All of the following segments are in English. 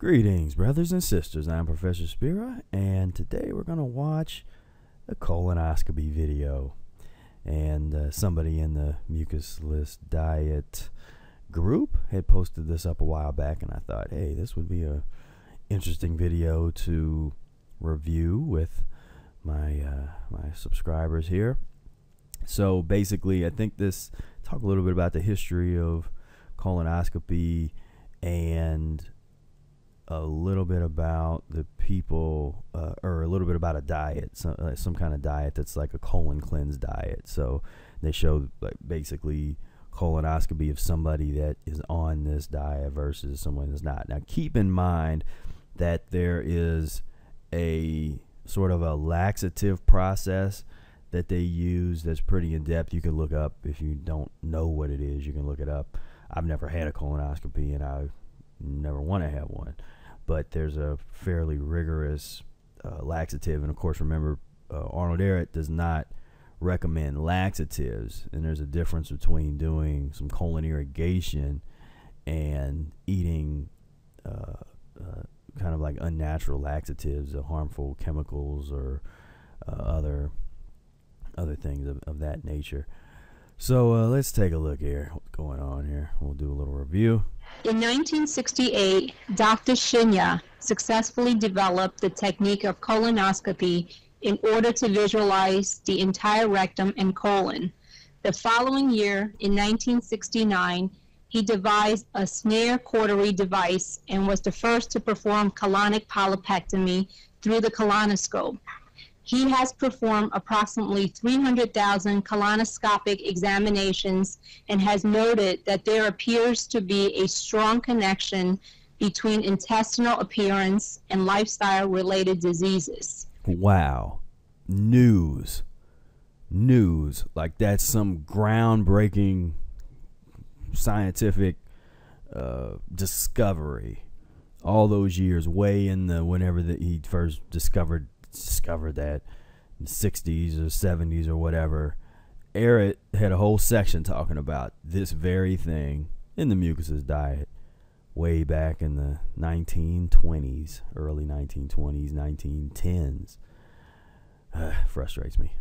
Greetings, brothers and sisters. I'm Professor Spira, and today we're going to watch a colonoscopy video. And somebody in the Mucusless Diet group had posted this up a while back, and I thought, hey, this would be a interesting video to review with my my subscribers here. So basically, I think talk a little bit about the history of colonoscopy and a little bit about the people, or a little bit about a diet, some kind of diet that's like a colon cleanse diet. So they show like basically colonoscopy of somebody that is on this diet versus someone that's not. Now keep in mind that there is a sort of a laxative process that they use that's pretty in depth. You can look up, if you don't know what it is, you can look it up. I've never had a colonoscopy and I never want to have one, but there's a fairly rigorous laxative. And of course, remember, Arnold Ehret does not recommend laxatives, and there's a difference between doing some colon irrigation and eating kind of like unnatural laxatives, harmful chemicals or other things of that nature. So let's take a look here. What's going on here? We'll do a little review. In 1968, Dr. Shinya successfully developed the technique of colonoscopy in order to visualize the entire rectum and colon. The following year, in 1969, he devised a snare cautery device and was the first to perform colonic polypectomy through the colonoscope. He has performed approximately 300,000 colonoscopic examinations and has noted that there appears to be a strong connection between intestinal appearance and lifestyle-related diseases. Wow. News. Like that's some groundbreaking scientific discovery. All those years, way in the whenever he first discovered that in the 60s or 70s or whatever, Ehret had a whole section talking about this very thing in the Mucusless diet way back in the 1920s, early 1920s, 1910s. Frustrates me.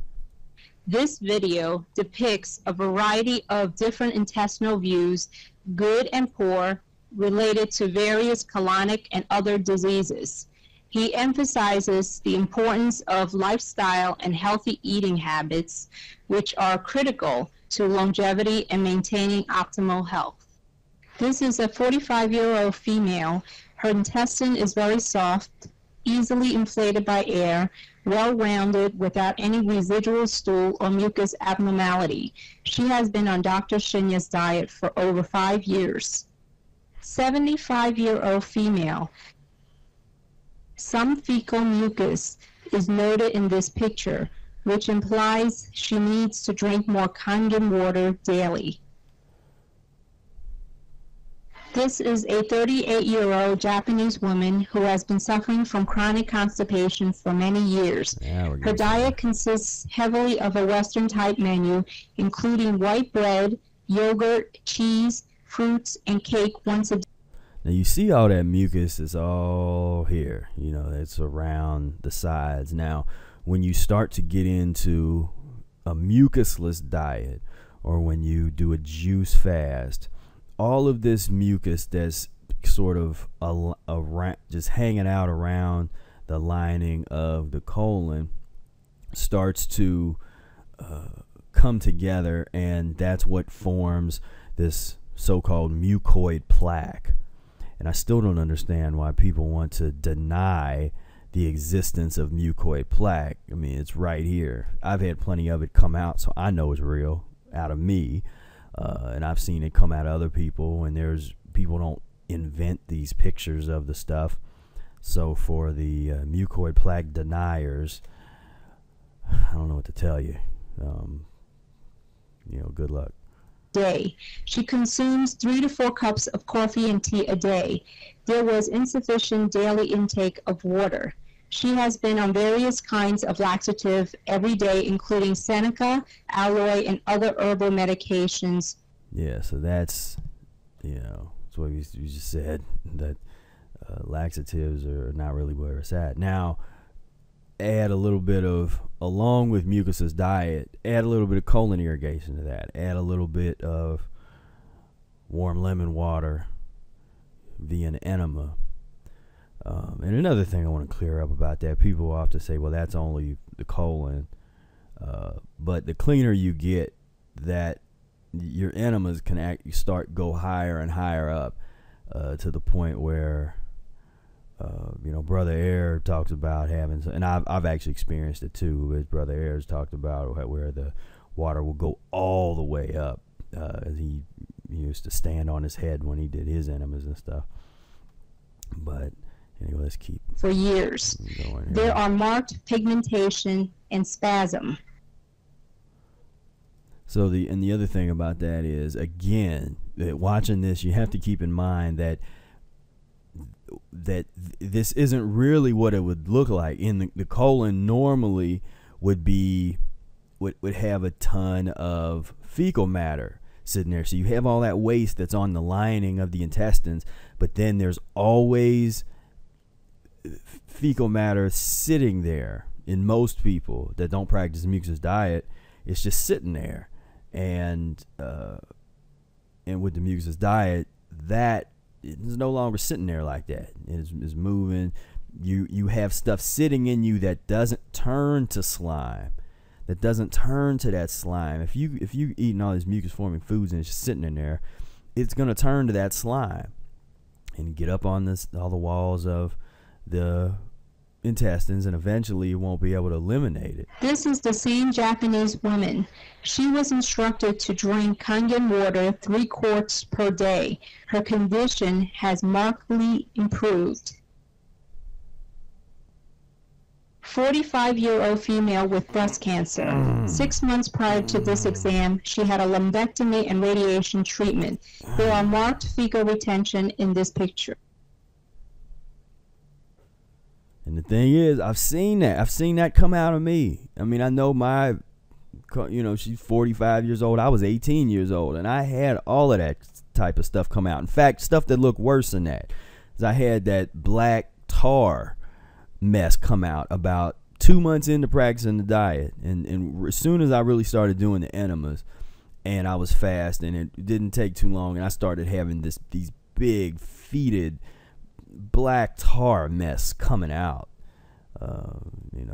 This video depicts a variety of different intestinal views, good and poor, related to various colonic and other diseases. He emphasizes the importance of lifestyle and healthy eating habits, which are critical to longevity and maintaining optimal health. This is a 45-year-old female. Her intestine is very soft, easily inflated by air, well-rounded without any residual stool or mucus abnormality. She has been on Dr. Shinya's diet for over 5 years. 75-year-old female. Some fecal mucus is noted in this picture, which implies she needs to drink more Kangen water daily. This is a 38-year-old Japanese woman who has been suffering from chronic constipation for many years. Her diet consists heavily of a Western-type menu, including white bread, yogurt, cheese, fruits, and cake once a day. Now you see all that mucus is all here, it's around the sides. Now when you start to get into a mucusless diet, or when you do a juice fast, all of this mucus that's sort of around, just hanging out around the lining of the colon, starts to come together, and that's what forms this so-called mucoid plaque. And I still don't understand why people want to deny the existence of mucoid plaque. I mean, it's right here. I've had plenty of it come out, so I know it's real out of me. And I've seen it come out of other people, and people don't invent these pictures of the stuff. So for the mucoid plaque deniers, I don't know what to tell you. Good luck. Day. She consumes 3 to 4 cups of coffee and tea a day. There was insufficient daily intake of water. She has been on various kinds of laxative every day, including Seneca, aloe, and other herbal medications. Yeah, so that's what you just said, that laxatives are not really where it's at. Now, add a little bit of, along with Mucusless Diet, add a little bit of colon irrigation to that. Add a little bit of warm lemon water via an enema. And another thing I want to clear up about that, people often say, well, that's only the colon. But the cleaner you get, that your enemas can go higher and higher up to the point where, Brother Air talks about having, and I've actually experienced it too. His Brother Air's talked about where the water will go all the way up. He used to stand on his head when he did his enemas and stuff. But anyway, let's keep for years. going here. There are marked pigmentation and spasm. So the other thing about that is, again, that watching this, you have to keep in mind that this isn't really what it would look like. In the colon normally would have a ton of fecal matter sitting there. So you have all that waste that's on the lining of the intestines, but then there's always fecal matter sitting there. In most people that don't practice the Mucusless diet, it's just sitting there. And with the Mucusless diet, that is no longer sitting there like that. It is moving. You have stuff sitting in you that doesn't turn to slime, that doesn't turn to that slime. If you eating all these mucus-forming foods and it's just sitting in there, it's gonna turn to that slime and get up on all the walls of the intestines, and eventually you won't be able to eliminate it. This is the same Japanese woman. She was instructed to drink Kangen water 3 quarts per day. Her condition has markedly improved. 45-year-old female with breast cancer. 6 months prior to this exam, she had a lumpectomy and radiation treatment. There are marked fecal retention in this picture. And the thing is, I've seen that come out of me. I mean, I know she's 45 years old. I was 18 years old, and I had all of that type of stuff come out. In fact, stuff that looked worse than that. I had that black tar mess come out about 2 months into practicing the diet. And as soon as I really started doing the enemas, and I was fast, and it didn't take too long, and I started having these big, fetid, black tar mess coming out.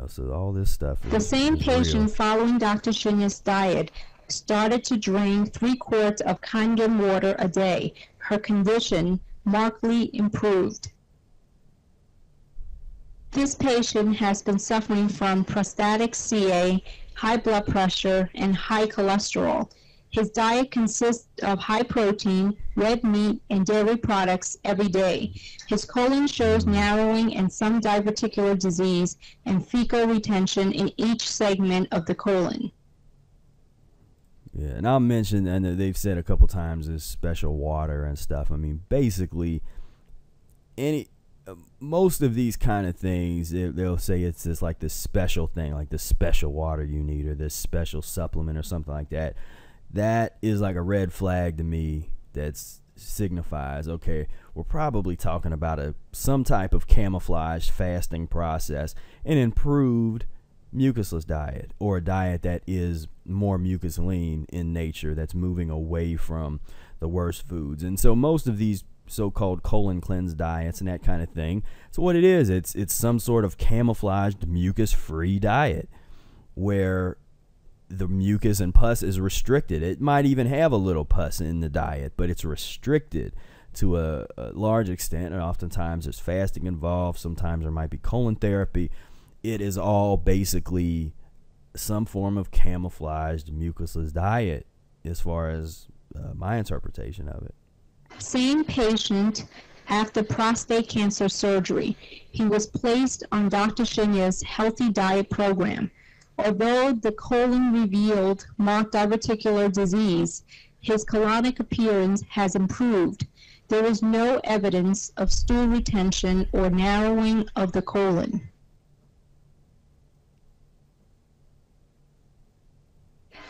So all this stuff the same patient real. Following Dr. Shinya's diet started to drink 3 quarts of Kangen water a day. Her condition markedly improved. This patient has been suffering from prostatic CA, high blood pressure, and high cholesterol. His diet consists of high protein, red meat, and dairy products every day. His colon shows narrowing and some diverticular disease and fecal retention in each segment of the colon. Yeah, and I'll mention, and they've said a couple times, this special water and stuff. I mean, basically, most of these kind of things, they'll say it's this like this special thing, like this special water you need, or this special supplement or something like that. That is like a red flag to me that signifies, okay, we're probably talking about some type of camouflaged fasting process, an improved mucusless diet, or a diet that is more mucus lean in nature, that's moving away from the worst foods. And so most of these so-called colon cleanse diets and that kind of thing, so what it is, it's some sort of camouflaged mucus-free diet where the mucus and pus is restricted. It might even have a little pus in the diet, but it's restricted to a large extent, and oftentimes there's fasting involved. Sometimes there might be colon therapy. It is all basically some form of camouflaged mucusless diet as far as my interpretation of it. Same patient after prostate cancer surgery. He was placed on Dr. Shinya's healthy diet program. Although the colon revealed marked diverticular disease, his colonic appearance has improved. There is no evidence of stool retention or narrowing of the colon.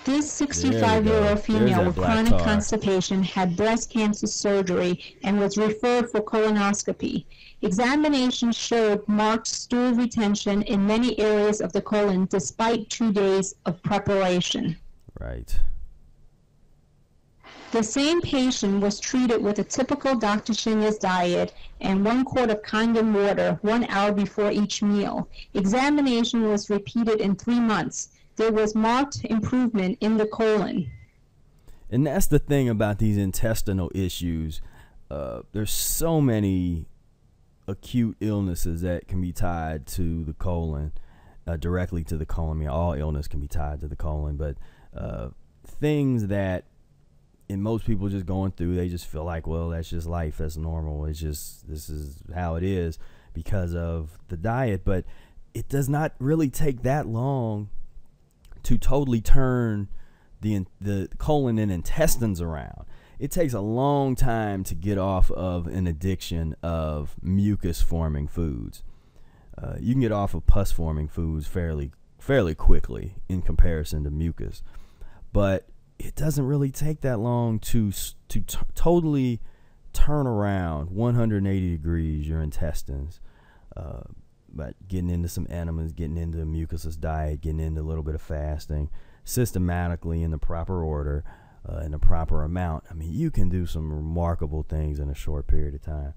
This There we 65-year-old go. There's female that with black chronic tar. constipation had breast cancer surgery and was referred for colonoscopy. Examination showed marked stool retention in many areas of the colon despite 2 days of preparation. Right. The same patient was treated with a typical Dr. Shinya's diet and 1 quart of condensed water 1 hour before each meal. Examination was repeated in 3 months. There was marked improvement in the colon. And that's the thing about these intestinal issues. There's so many acute illnesses that can be tied to the colon, directly to the colon. I mean, all illness can be tied to the colon, but things that in most people just going through, they just feel like, well, that's just life, that's normal, it's just, this is how it is because of the diet. But it does not really take that long to totally turn the colon and intestines around. It takes a long time to get off of an addiction of mucus-forming foods. You can get off of pus-forming foods fairly quickly in comparison to mucus, but it doesn't really take that long to totally turn around 180 degrees your intestines. But getting into some enemas, getting into a mucusless diet, getting into a little bit of fasting, systematically in the proper order, in the proper amount. I mean, you can do some remarkable things in a short period of time.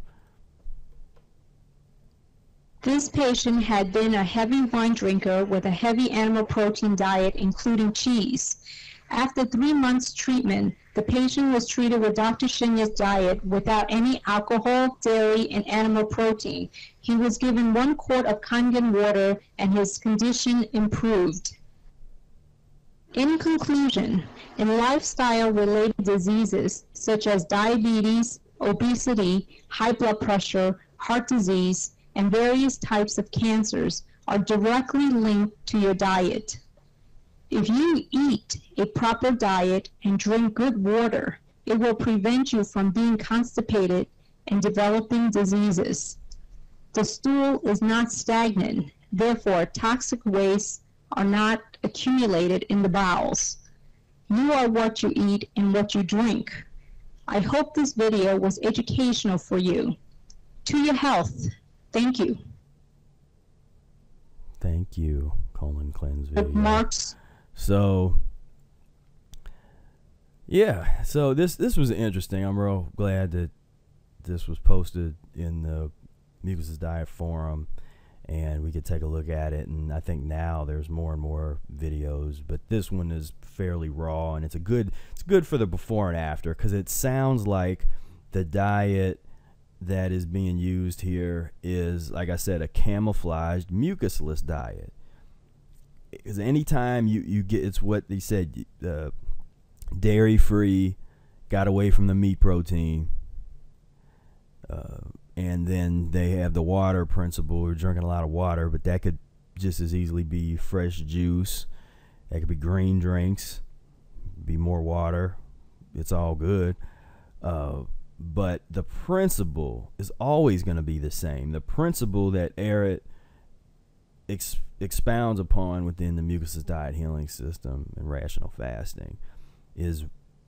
This patient had been a heavy wine drinker with a heavy animal protein diet, including cheese. After 3 months treatment, the patient was treated with Dr. Shinya's diet without any alcohol, dairy, and animal protein. He was given 1 quart of Kangen water and his condition improved. In conclusion, in lifestyle-related diseases such as diabetes, obesity, high blood pressure, heart disease, and various types of cancers are directly linked to your diet. If you eat a proper diet and drink good water, it will prevent you from being constipated and developing diseases. The stool is not stagnant, therefore toxic wastes are not accumulated in the bowels. You are what you eat and what you drink. I hope this video was educational for you. To your health. Thank you. Thank you, colon cleanse video. Marks. So yeah, so this was interesting. I'm real glad that this was posted in the Mucusless Diet forum and we could take a look at it. And I think now there's more and more videos, but this one is fairly raw, and it's good for the before and after, because it sounds like the diet that is being used here is, like I said, a camouflaged mucusless diet. Because anytime you get, it's what they said, dairy free, got away from the meat protein, and then they have the water principle. We're drinking a lot of water, but that could just as easily be fresh juice. That could be green drinks, be more water. It's all good. But the principle is always going to be the same. The principle that Eric expounds upon within the Mucusless Diet Healing System and rational fasting is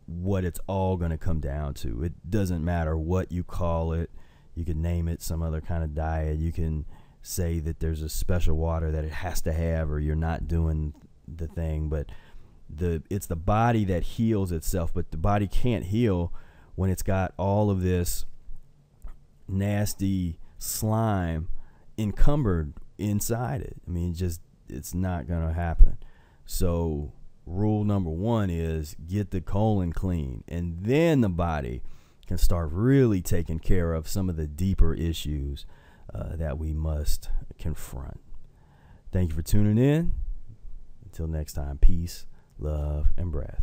what it's all going to come down to. It doesn't matter what you call it. You can name it some other kind of diet. You can say that there's a special water that it has to have, or you're not doing the thing. But it's the body that heals itself. But the body can't heal when it's got all of this nasty slime encumbered inside it. I mean, it's not going to happen. So rule number 1 is get the colon clean, and then the body can start really taking care of some of the deeper issues that we must confront. Thank you for tuning in. Until next time, peace, love, and breath.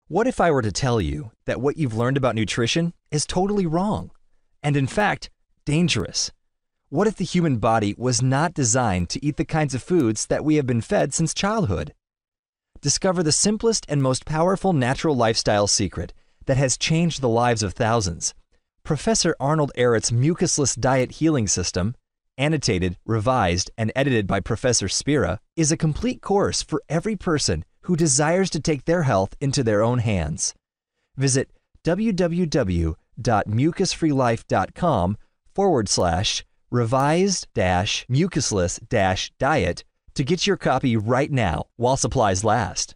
What if I were to tell you that what you've learned about nutrition is totally wrong, and in fact, dangerous? What if the human body was not designed to eat the kinds of foods that we have been fed since childhood? Discover the simplest and most powerful natural lifestyle secret that has changed the lives of thousands. Professor Arnold Ehret's Mucusless Diet Healing System annotated, revised, and edited by Professor Spira, is a complete course for every person who desires to take their health into their own hands. Visit www.mucusfreelife.com/revised-mucusless-diet to get your copy right now while supplies last.